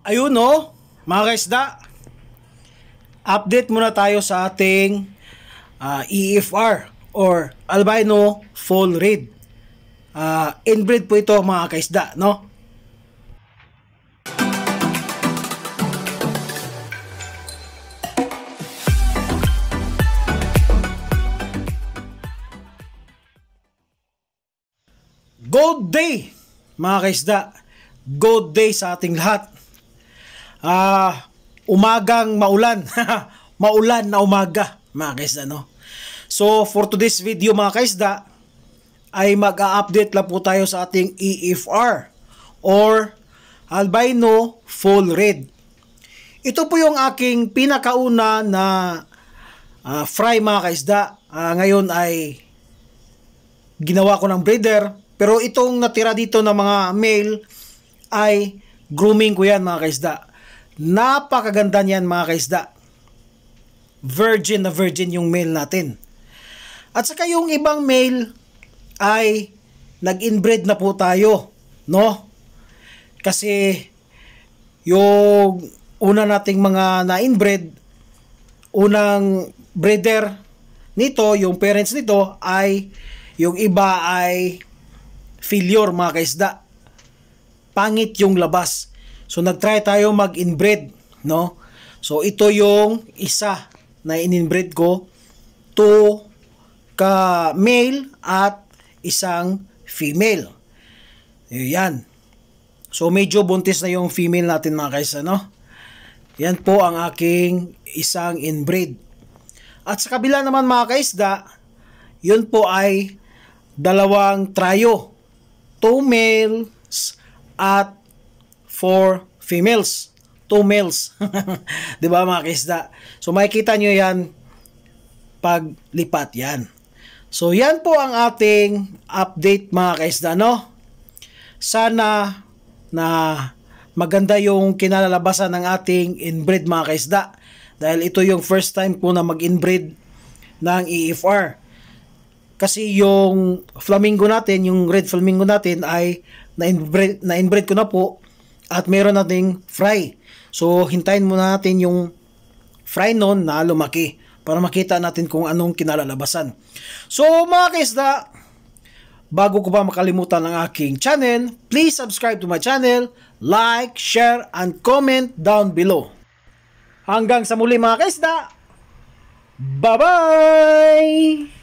Ayun no, mga kaisda, update muna tayo sa ating EFR or albino full red. Inbreed po ito mga kaisda, no? Good day mga kaisda, good day sa ating lahat. Umagang maulan maulan na umaga mga kaisda, no? So for today's video mga kaisda ay mag-a-update lang po tayo sa ating EFR or albino full red. Ito po yung aking pinakauna na fry mga kaisda. Ngayon ay ginawa ko ng breeder, pero itong natira dito na mga male ay grooming ko yan mga kaisda. Napakaganda niyan mga kaisda. Virgin na virgin yung male natin. At saka yung ibang male ay nag-inbreed na po tayo, no? Kasi yung una nating mga na-inbreed, unang breeder nito, yung parents nito ay yung iba ay failure mga kaisda. Pangit yung labas. So nagtry tayo mag-inbreed, no? So ito yung isa na in-inbreed ko, 2 ka male at isang female. Yan. So medyo buntis na yung female natin mga kaisa, no? Yan po ang aking isang inbreed. At sa kabila naman mga kaisda, yun po ay dalawang tryo, 2 males at 4 females, 2 males. 'Di ba mga kaisda? So makikita nyo yan pag lipat yan. So yan po ang ating update mga kaisda, no? Sana na maganda yung kinalalabasan ng ating inbreed mga kaisda, dahil ito yung first time ko na mag-inbreed ng EFR. Kasi yung flamingo natin, yung red flamingo natin ay na-inbreed ko na po at meron nating fry. So hintayin muna natin yung fry nun na lumaki para makita natin kung anong kinalalabasan. So mga kaisda, bago ko pa makalimutan ang aking channel, please subscribe to my channel, like, share, and comment down below. Hanggang sa muli mga kaisda, bye-bye!